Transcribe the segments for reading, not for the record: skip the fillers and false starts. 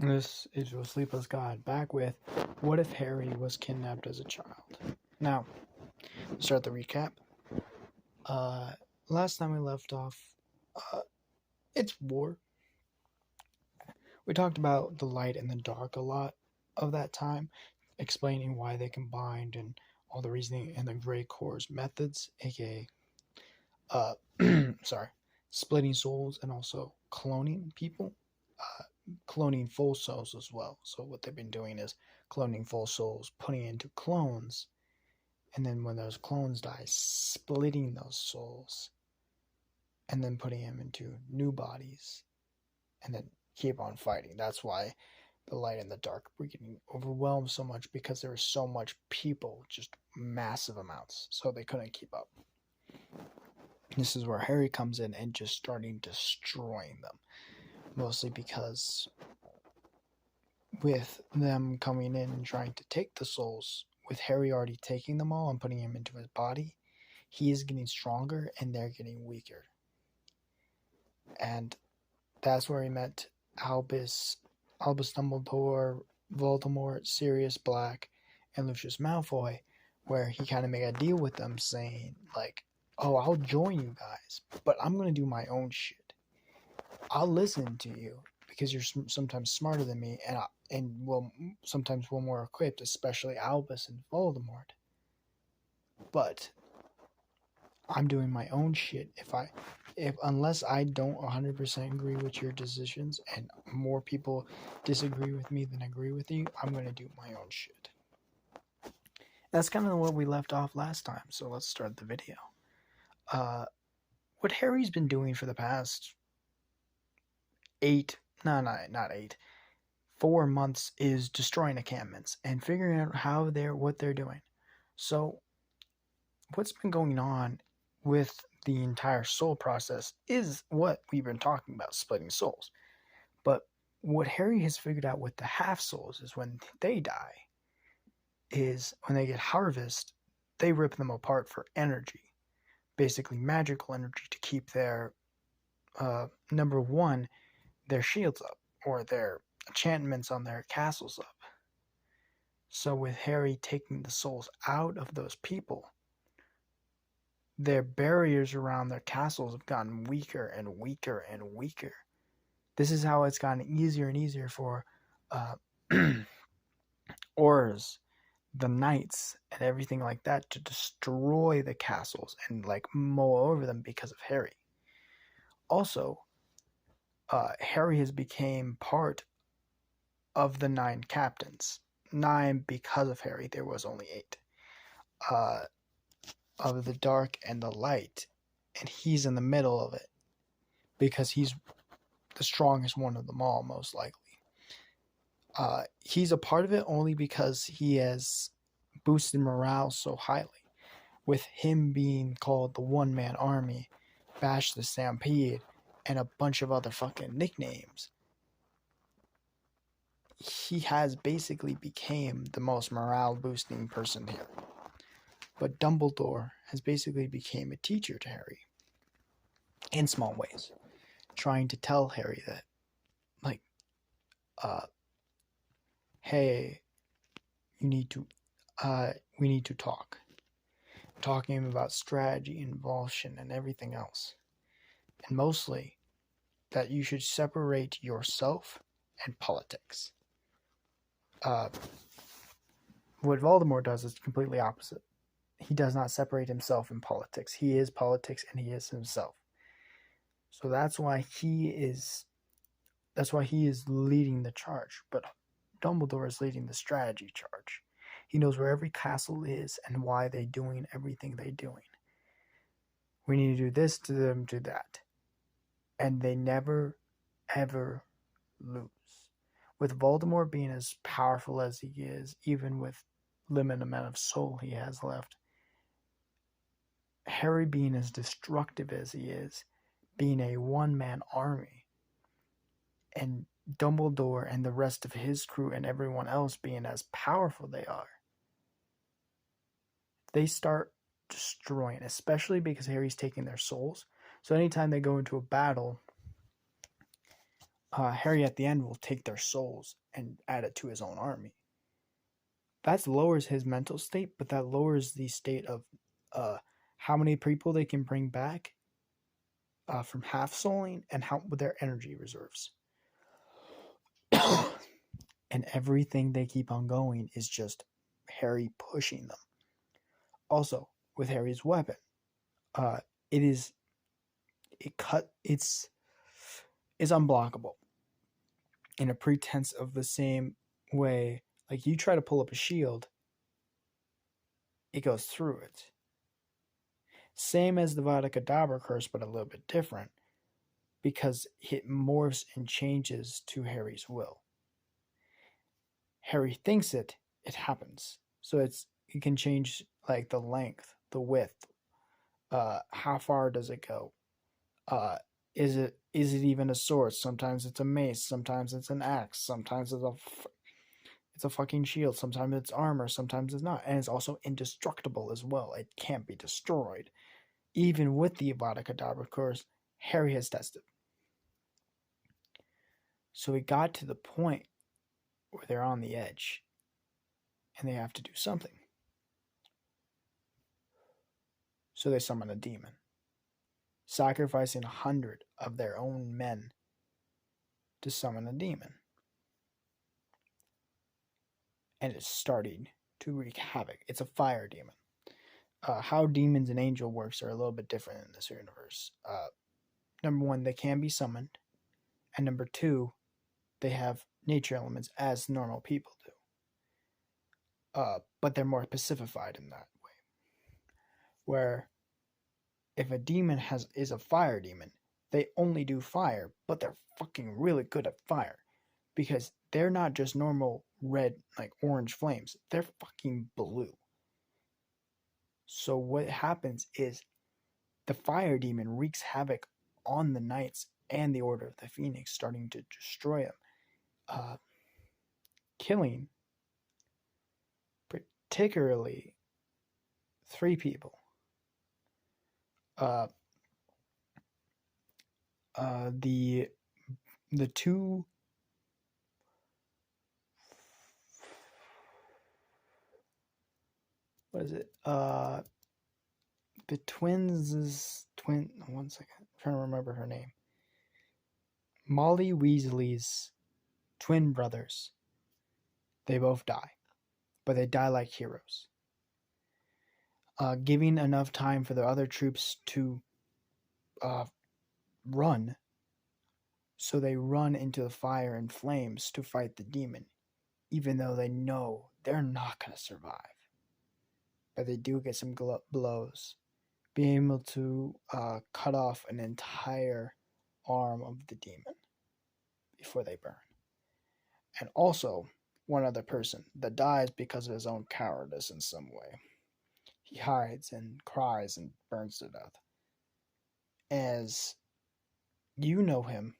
This is your Sleepless God back with What If Harry Was Kidnapped as a Child? Now, start the recap. Uh, Last time we left off, uh, it's war. We talked about the light and the dark a lot of that time, explaining why they combined and all the reasoning and the Grey Core's methods, aka, uh, sorry, splitting souls and also cloning people. Cloning full souls as well. So what they've been doing is cloning full souls, putting into clones, and then when those clones die, splitting those souls, and then putting them into new bodies, and then keep on fighting. That's why the light and the dark were getting overwhelmed so much, because there was so much people, just massive amounts, so they couldn't keep up. This is where Harry comes in and just starting destroying them, mostly because with them coming in and trying to take the souls, with Harry already taking them all and putting him into his body, he is getting stronger and they're getting weaker. And that's where he met Albus Dumbledore, Voldemort, Sirius Black, and Lucius Malfoy, where he kind of made a deal with them saying, like, oh, I'll join you guys, but I'm going to do my own shit. I'll listen to you because you're sometimes smarter than me, and will sometimes we're more equipped, especially Albus and Voldemort. But I'm doing my own shit. If unless I don't 100% agree with your decisions, and more people disagree with me than agree with you, I'm gonna do my own shit. That's kind of what we left off last time. So let's start the video. What Harry's been doing for the past 4 months is destroying encampments and figuring out what they're doing. So what's been going on with the entire soul process is what we've been talking about, splitting souls. But what Harry has figured out with the half souls is when they die, is when they get harvested, they rip them apart for energy, basically magical energy, to keep their number one, their shields up, or their enchantments on their castles up. So with Harry taking the souls out of those people, their barriers around their castles have gotten weaker and weaker and weaker. This is how it's gotten easier and easier for Aurors, the knights, and everything like that to destroy the castles and like mow over them because of Harry. Also, Harry has become part of the 9 captains. 9 because of Harry. There was only 8. Of the dark and the light, and he's in the middle of it because he's the strongest one of them all, most likely. He's a part of it only because he has boosted morale so highly, with him being called the one-man army, Bash the Stampede, and a bunch of other fucking nicknames. He has basically became the most morale boosting person here. But Dumbledore has basically became a teacher to Harry in small ways, trying to tell Harry that, like, hey, we need to talk. Talking him about strategy, involvement, and everything else. And mostly that you should separate yourself and politics. What Voldemort does is completely opposite. He does not separate himself in politics. He is politics and he is himself. So that's why he is leading the charge. But Dumbledore is leading the strategy charge. He knows where every castle is and why they're doing everything they're doing. We need to do this to them, do that. And they never, ever lose. With Voldemort being as powerful as he is, even with limited amount of soul he has left, Harry being as destructive as he is, being a one-man army, and Dumbledore and the rest of his crew and everyone else being as powerful they are, they start destroying, especially because Harry's taking their souls. So anytime they go into a battle, Harry at the end will take their souls and add it to his own army. That lowers his mental state, but that lowers the state of how many people they can bring back from half souling and how with their energy reserves. And everything they keep on going is just Harry pushing them. Also, with Harry's weapon, uh, it is it's unblockable in a pretense of the same way. Like you try to pull up a shield, it goes through it. Same as the Vada Kedavra curse, but a little bit different because it morphs and changes to Harry's will. Harry thinks it happens. So you can change like the length, the width, how far does it go? Is it even a sword? Sometimes it's a mace, sometimes it's an axe, sometimes it's a fucking shield, sometimes it's armor, sometimes it's not, and it's also indestructible as well. It can't be destroyed. Even with the Avada Kedavra curse, Harry has tested. So it got to the point where they're on the edge and they have to do something. So they summon a demon, sacrificing 100 of their own men to summon a demon. And it's starting to wreak havoc. It's a fire demon. How demons and angel works are a little bit different in this universe. Number one, they can be summoned, and number two, they have nature elements as normal people do. But they're more pacified in that way. Where if a demon is a fire demon, they only do fire, but they're fucking really good at fire. Because they're not just normal red, like orange flames. They're fucking blue. So what happens is the fire demon wreaks havoc on the knights and the Order of the Phoenix, starting to destroy them. Killing particularly 3 people. The 2 what is it? The one second. I'm trying to remember her name. Molly Weasley's twin brothers. They both die, but they die like heroes. Giving enough time for the other troops to run. So they run into the fire and flames to fight the demon, even though they know they're not going to survive. But they do get some blows, being able to cut off an entire arm of the demon before they burn. And also, one other person that dies because of his own cowardice in some way. He hides and cries and burns to death. As you know him,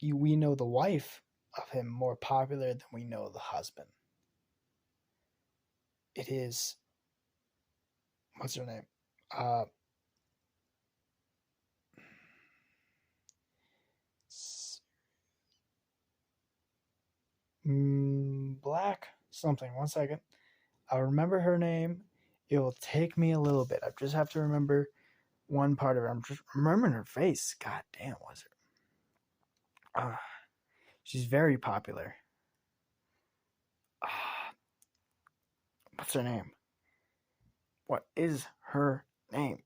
we know the wife of him more popular than we know the husband. It is, what's her name? Black something. One second. I'll remember her name. It will take me a little bit. I just have to remember one part of her. I'm just remembering her face. God damn, was her? She's very popular. What's her name? What is her name?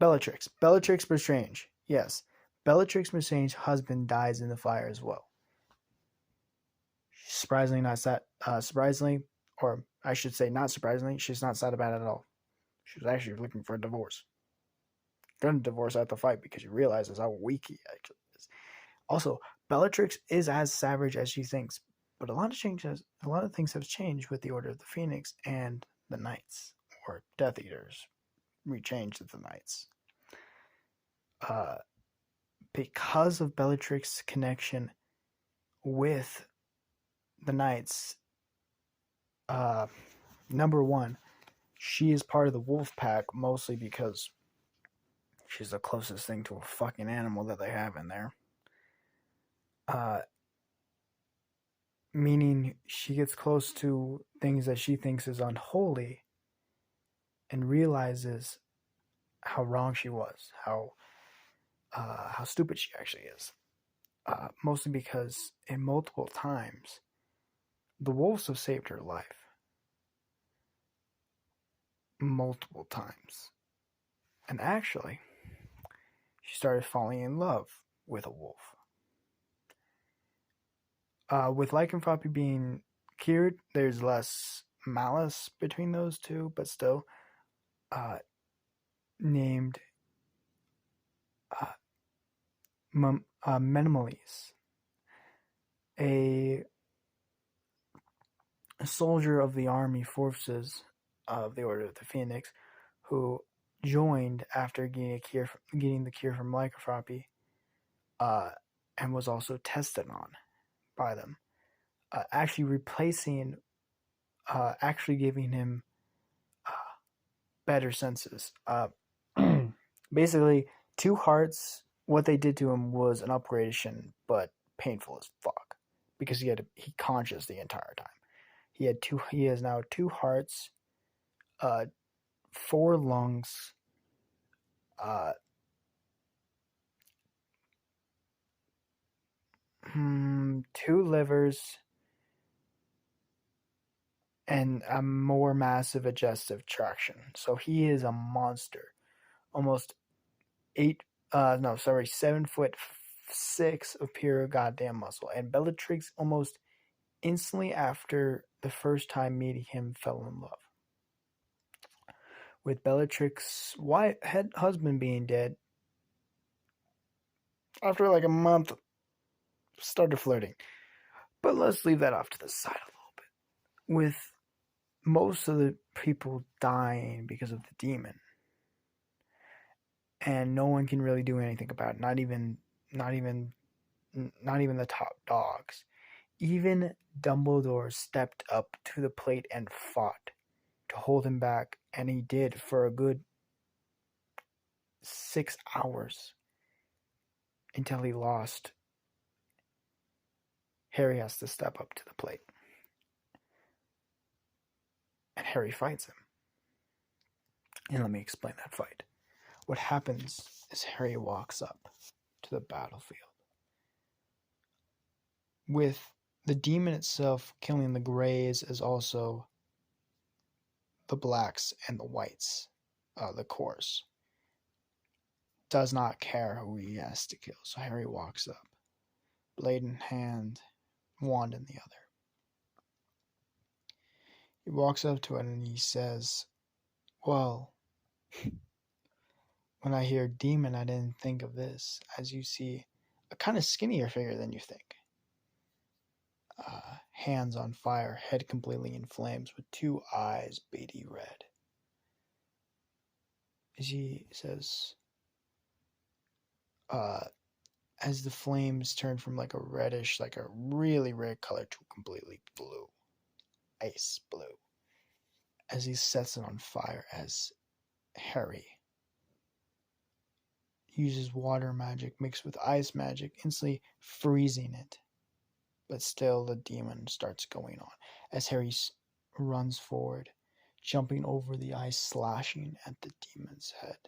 Bellatrix. Bellatrix Lestrange. Yes. Bellatrix Lestrange's husband dies in the fire as well. Surprisingly, not sad. Surprisingly, or I should say, not surprisingly, she's not sad about it at all. She was actually looking for a divorce. Gonna divorce at the fight because she realizes how weak he actually is. Also, Bellatrix is as savage as she thinks, but a lot of things have changed with the Order of the Phoenix and the Knights, or Death Eaters, rechanged the Knights. Because of Bellatrix's connection with the Knights, number one, she is part of the Wolf Pack mostly because She's the closest thing to a fucking animal that they have in there. Uh, Meaning she gets close to things that she thinks is unholy and realizes how wrong she was, how stupid she actually is. Mostly because in multiple times the wolves have saved her life multiple times, and actually she started falling in love with a wolf. With lycanthropy being cured, there's less malice between those two, but still, uh, named uh, Menomeles, a, a soldier of the army forces of the Order of the Phoenix, who joined after getting the cure from lycanthropy, uh, and was also tested on by them, actually replacing, actually giving him uh, better senses. Basically, two hearts. What they did to him was an upgradation, but painful as fuck because he conscious the entire time. He had two. He has now two hearts, uh, four lungs, uh, 2 livers, and a more massive adjustive traction. So he is a monster. Almost 7'6" of pure goddamn muscle. And Bellatrix almost instantly after the first time meeting him fell in love. With Bellatrix's husband being dead, after like a month, started flirting. But let's leave that off to the side a little bit. With most of the people dying because of the demon, and no one can really do anything about it. Not even the top dogs. Even Dumbledore stepped up to the plate and fought to hold him back, and he did for a good 6 hours until he lost. Harry has to step up to the plate, and Harry fights him. And let me explain that fight. What happens is Harry walks up to the battlefield with the demon itself killing the Greys as also the Blacks and the Whites, the Course. Does not care who he has to kill. So Harry walks up, blade in hand, wand in the other. He walks up to it and he says, well, when I hear demon, I didn't think of this. As you see, a kind of skinnier figure than you think. Hands on fire, head completely in flames, with 2 eyes beady red. As he says, as the flames turn from like a reddish, like a really red color to completely blue, ice blue, as he sets it on fire, as Harry uses water magic mixed with ice magic, instantly freezing it. But still the demon starts going on as Harry runs forward, jumping over the ice, slashing at the demon's head.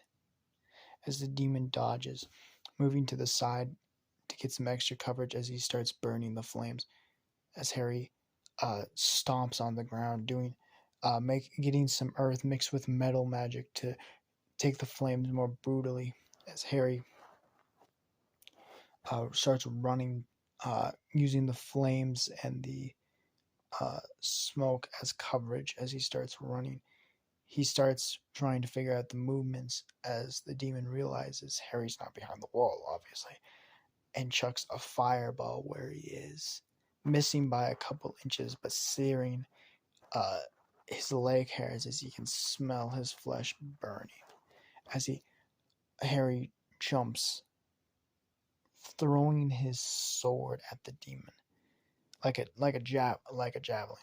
As the demon dodges, moving to the side to get some extra coverage as he starts burning the flames, as Harry stomps on the ground, getting some earth mixed with metal magic to take the flames more brutally, as Harry starts running, using the flames and the smoke as coverage. As he starts running, he starts trying to figure out the movements as the demon realizes Harry's not behind the wall, obviously, and chucks a fireball where he is, missing by a couple inches, but searing his leg hairs as he can smell his flesh burning. As Harry jumps, throwing his sword at the demon like a javelin.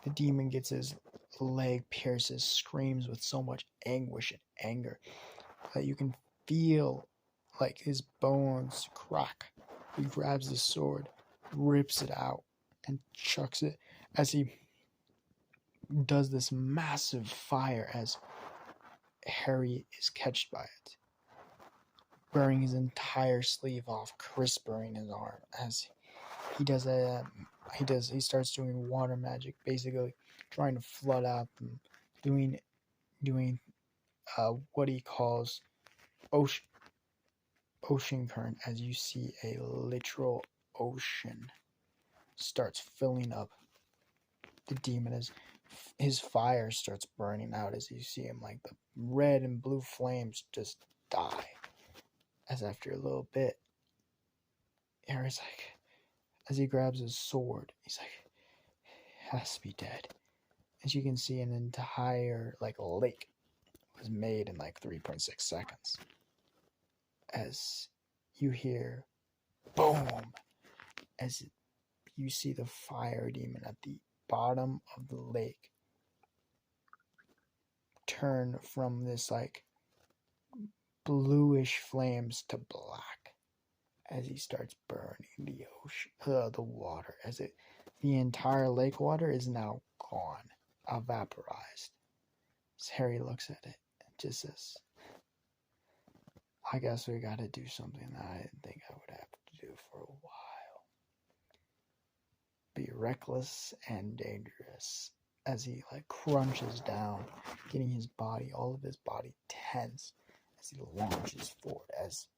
The demon gets his leg pierces, screams with so much anguish and anger that you can feel like his bones crack. He grabs the sword, rips it out, and chucks it as he does this massive fire as Harry is catched by it, burning his entire sleeve off, crisping his arm as he starts doing water magic, basically trying to flood out them, doing what he calls ocean current, as you see a literal ocean starts filling up the demon as his fire starts burning out, as you see him, like the red and blue flames just die. As after a little bit, Harry's like, as he grabs his sword, he's like, it has to be dead. As you can see, an entire lake was made in 3.6 seconds. As you hear boom, as you see the fire demon at the bottom of the lake turn from this bluish flames to black as he starts burning the ocean, the water, the entire lake water is now gone, vaporized. As Harry looks at it and just says, I guess we gotta do something that I didn't think I would have to do for a while. Be reckless and dangerous. As he crunches down, getting his body, all of his body tense as he launches forward, as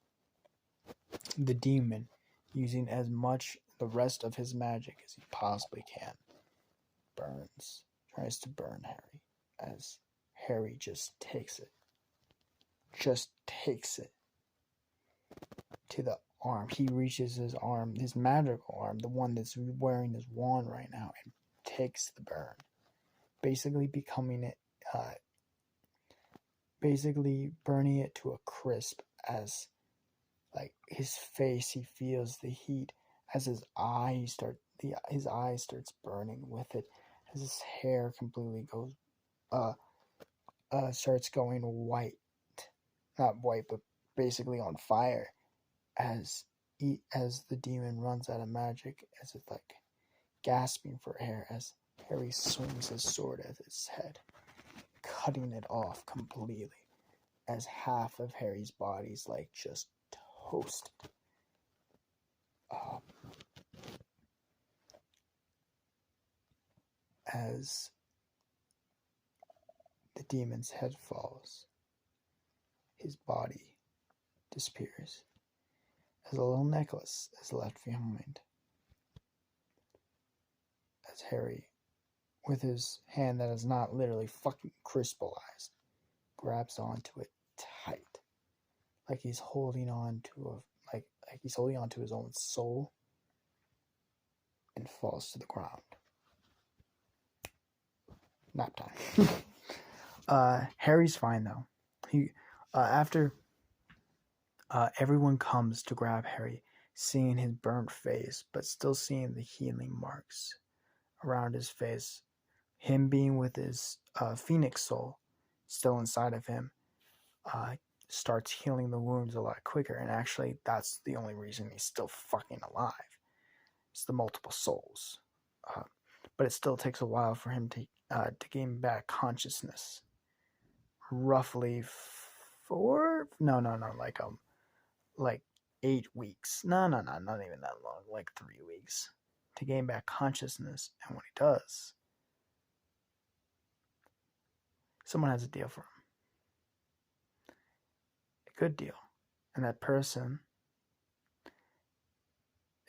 the demon, using as much the rest of his magic as he possibly can, tries to burn Harry, as Harry just takes it to the arm. He reaches his arm, his magical arm, the one that's wearing his wand right now, and takes the burn, basically burning it to a crisp, as his face, he feels the heat, as his eye starts burning with it, as his hair completely goes starts going white, not white, but basically on fire, as the demon runs out of magic, as it's gasping for air, as Harry swings his sword at its head, cutting it off completely, as half of Harry's body's just toasted. As the demon's head falls, his body disappears, as a little necklace is left behind, as Harry, with his hand that is not literally fucking crystallized, grabs onto it tight, like he's holding on to he's holding on to his own soul, and falls to the ground. Nap time. Harry's fine though. He after everyone comes to grab Harry, seeing his burnt face, but still seeing the healing marks around his face, him being with his phoenix soul still inside of him, starts healing the wounds a lot quicker, and actually that's the only reason he's still fucking alive. It's the multiple souls. But it still takes a while for him to gain back consciousness. Roughly 8 weeks. No, not even that long. 3 weeks to gain back consciousness. And when he does, someone has a deal for him. A good deal. And that person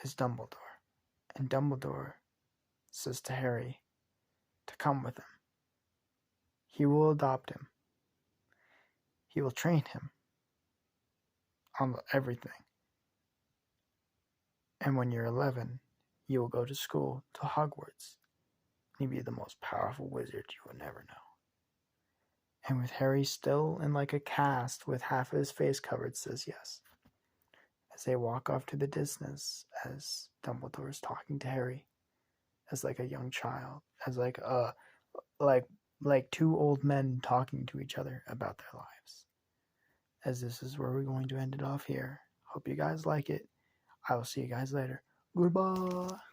is Dumbledore. And Dumbledore says to Harry to come with him. He will adopt him. He will train him on everything. And when you're 11, you will go to school to Hogwarts. You'll be the most powerful wizard you will never know. And with Harry still in a cast with half of his face covered, says yes. As they walk off to the distance, as Dumbledore is talking to Harry, as a young child, as like two old men talking to each other about their lives. as this is where we're going to end it off here. Hope you guys like it. I will see you guys later. Goodbye.